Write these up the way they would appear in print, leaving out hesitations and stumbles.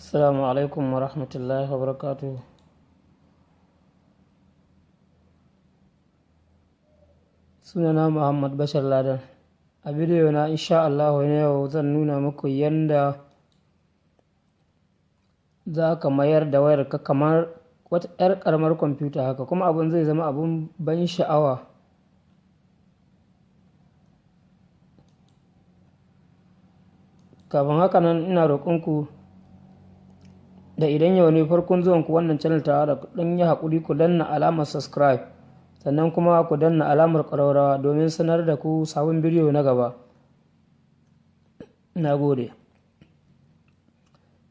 Assalamu alaikum wa rahmatullahi wa barakatuhu. Sunana Muhammad Bashar Ladan. A bidiyo na insha Allah na yau zan nuna muku yadda za ka mayar da wayarka kamar wata 'yar ƙaramar kwamfuta haka, kuma abin zai zama abin ban sha'awa. Kafin haka nan ina roƙonku da idan yau ne farkon zuwanku wannan channel ta da ɗan yi haƙuri ku danna alamar subscribe, sannan kuma ku danna alamar ƙararrawa domin sanar da ku sabon bidiyo na gaba. Na gode.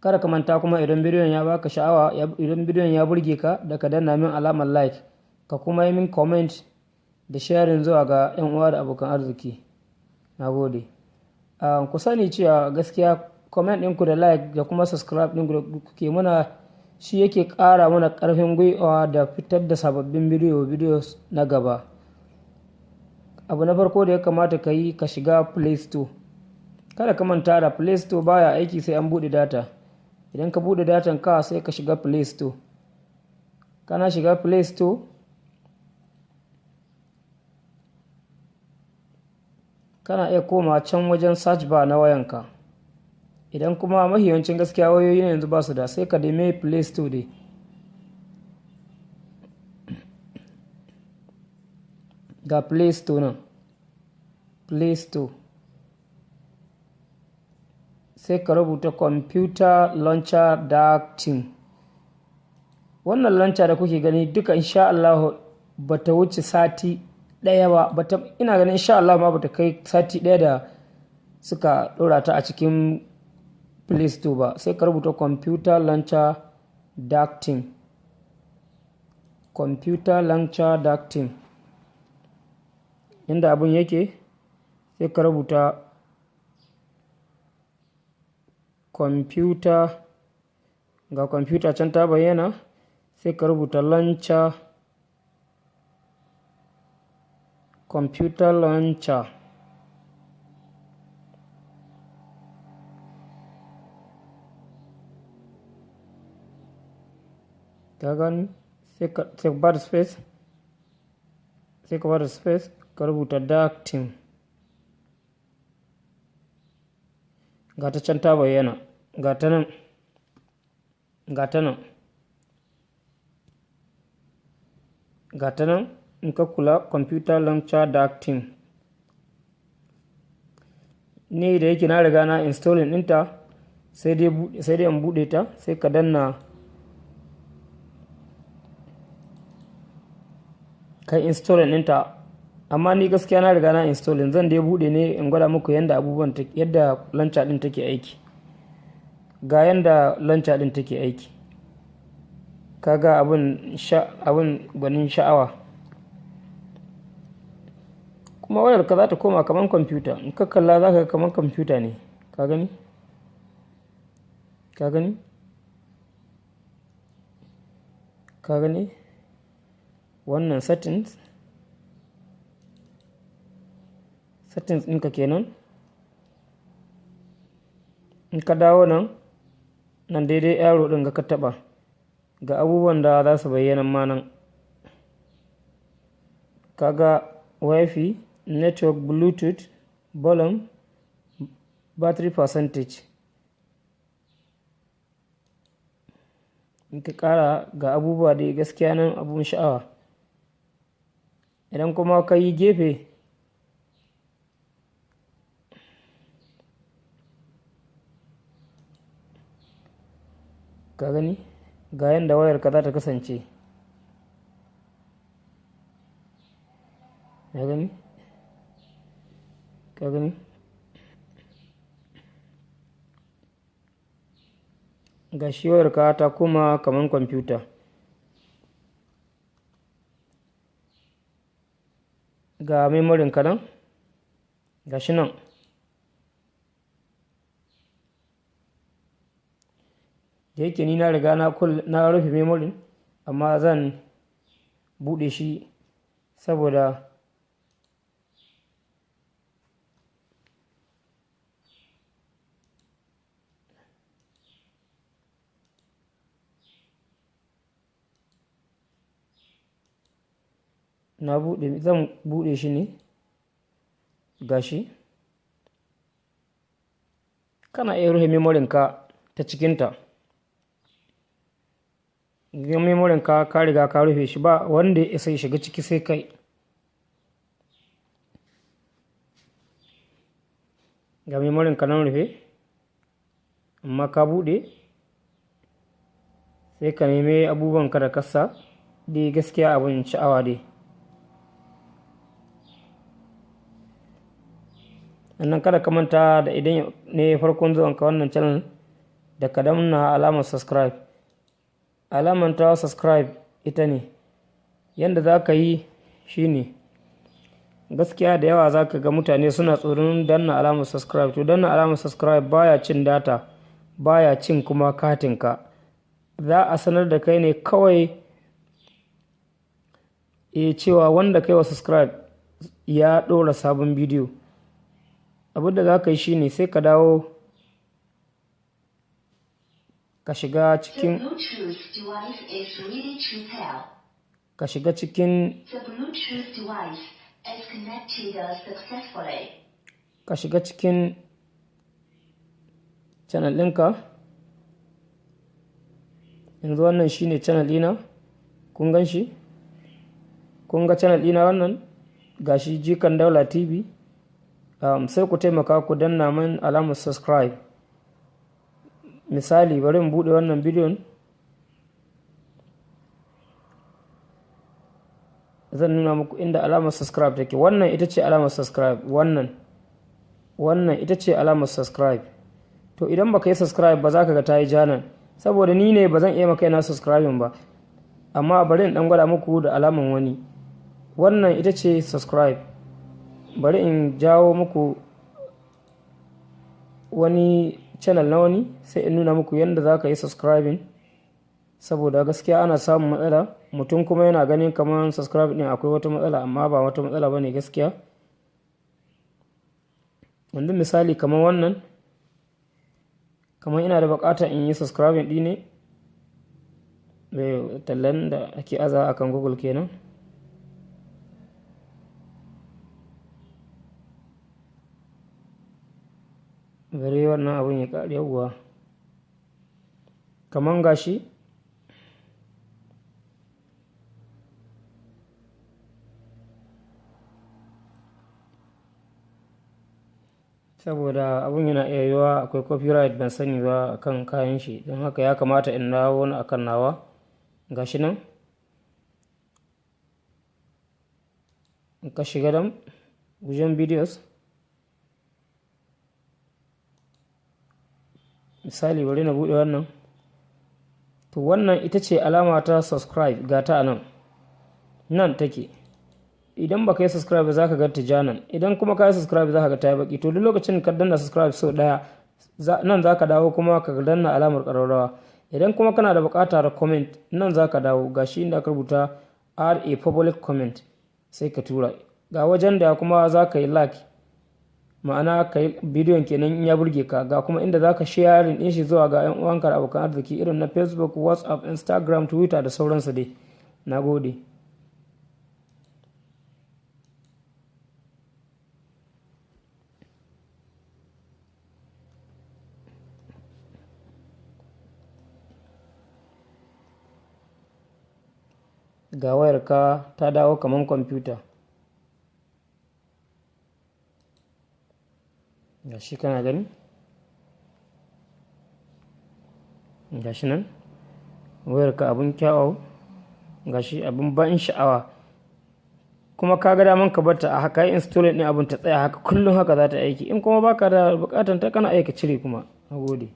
Kada ka manta kuma idan bidiyon ya baka sha'awa, idan bidiyon ya burge ka, da ka danna min alamar like, ka kuma yi min comment da sharing zuwa ga 'yan uwa da abokan arziki. Na gode. Ku sani cewa gaskiya comment ɗinku da like da kuma subscribe ɗinku da kuke muna shi yake ƙara mana ƙarfin gwiwa da fitar da sababbin videos na gaba. Abu na farko da ya kamata ka yi, ka shiga Play Store. Kada ka manta da Play Store baya aiki sai an buɗe data. Idan ka buɗe datan ka sai ka shiga Play Store. Kana shiga Play Store, kana iya koma can wajen search bar na wayanka. Idan kuma mahiyancin gaskiya wayoyi yanzu ba su da, sai ka nemi Play Store dai. Ga Play Store nan, Play Store, sai ka rubuta computer launcher dark theme. Wannan launcher da kuke gani duka insha Allah bata wuce sati ɗaya ba, ina ganin insha Allah ma bata kai sati ɗaya da suka ɗora ta a cikin Play Store ba. Sai ka rubuta computer launcher dark theme, computer launcher dark theme. Inda abun yake, sai ka rubuta computer, ga computer can ta bayyana, sai ka rubuta launcher, computer launcher. Ka gani? Sai ka bar space, ka rubuta dark theme. Ga ta can ta bayyana, ga ta nan, ga ta nan, ga ta nan. In ka kula, computer launcher dark theme. Ni da yake na riga na installing ɗinta, sai dai in buɗe ta, sai ka danna kai installing ɗinta. Amma ni gaskiya na riga na installing, zan dai buɗe ne in gwada muku yadda yadda launcher ɗin take aiki. Ga yadda launcher ɗin take aiki. Kaga abun gwanin sha'awa. Kuma wayarka za ta koma kamar kwamfuta. In ka kalla za ka ga kamar kwamfuta ne. Ka gani? Ka gani? Ka gani? Wannan settings ɗinka kenan. In ka dawo nan daidai yaro ɗin ga ka taɓa, ga abubuwan da za su bayyana ma nan. Kaga wifi, network, bluetooth, volume, battery percentage. In ka ƙara ga abubuwa da gaskiya nan abun sha'awa. Idan kuma ka yi gefe, ka gani ga yadda wayarka za ta kasance. Ka gani? Ka gani? Ga shi wayarka ta koma kamar kwamfuta. Ga memorin ka nan, ga shi nan. Da yake ni na riga na rufe memorin, amma zan buɗe shi saboda zan buɗe shi ne gashi. Kana iya rufe memorinka ta cikinta. Idan memorinka ka riga ka rufe shi ba wanda ya sai shiga ciki sai kai. Ga memorinka nan rufe amma ka buɗe sai ka nemi abubuwanka da kasa dai gaskiya abin sha'awa dai. Sannan kada ka manta da idan ne farkon zuwanka wannan channel da ka danna alamar subscribe. Alamar ta subscribe ita ne yanda za ka yi shine gaskiya da yawa za ka ga mutane suna tsoron danna alamar subscribe. To danna alamar subscribe baya cin data, baya cin kuma katinka. Za a sanar da kai ne kawai cewa wanda kai wa subscribe ya ɗora sabon bidiyo. Abin da za ka yi shine sai ka dawo ka shiga cikin channel ɗinka. Yanzu wannan shine channel ɗina, kun gan shi? Kun ga channel ɗina wannan gashi Jikan Daula TV. Sai ku taimaka ku danna min alamar subscribe. Misali bari in buɗe wannan bidiyon. Zan nuna muku inda alamar subscribe take. Wannan ita ce alamar subscribe. Wannan ita ce alamar subscribe. To idan baka yi subscribe ba za ka ga ta yi janan. Saboda ni ne ba zan iya maka yana subscribing ba. Amma bari in ɗan gwada muku da alaman wani. Wannan ita ce subscribe. Bari in jawo muku wani channel na wani sai in nuna muku yadda za ka yi subscribing. Saboda gaskiya ana samun matsala, mutum kuma yana ganin kamar subscribe ɗin akwai wata matsala amma ba wata matsala ba ne gaskiya. Yanzu misali kamar wannan, kamar ina da buƙatar in yi subscribing ɗi ne, tallan da ake aza akan Google kenan. Bari wannan abun ya ƙare yawwa. Kaman gashi saboda abun yana iya yiwuwa akwai copyright ban sani ba akan kayan shi, don haka ya kamata in dawo wani akan nawa. Gashi nan in ka shiga dan wajen videos, misali bari na buɗe wannan. To wannan ita ce alama ta subscribe, ga ta nan take. Idan baka yi subscribe za ka ga ta janan, idan kuma ka yi subscribe za ka ga ta yi baki. To duk lokacin ka danna subscribe sau ɗaya nan za ka dawo kuma ka danna alamar ƙararrawa. Idan kuma kana da buƙata da comment nan za ka dawo gashi inda aka rubuta add a public comment sai ka tura. Ga wajen da kuma za ka yi like, ma'ana ka yi bidiyon kenan in ya burge ka. Ga kuma inda za ka sharing ɗin shi zuwa ga 'yan uwanka da abokan arziki irin na Facebook, WhatsApp, Instagram, Twitter da sauransu dai. Na gode. Ga wayarka ta dawo kamar kwamfuta. Gashi kana gani? Gashi nan wayarka abin kyau, gashi abin ban sha'awa. Kuma ka ga daman ka barta a haka, yi installing ɗin abin ta tsaya haka kullum haka za ta aiki. In kuma baka da bukatan ta kana aika cire kuma. Na gode.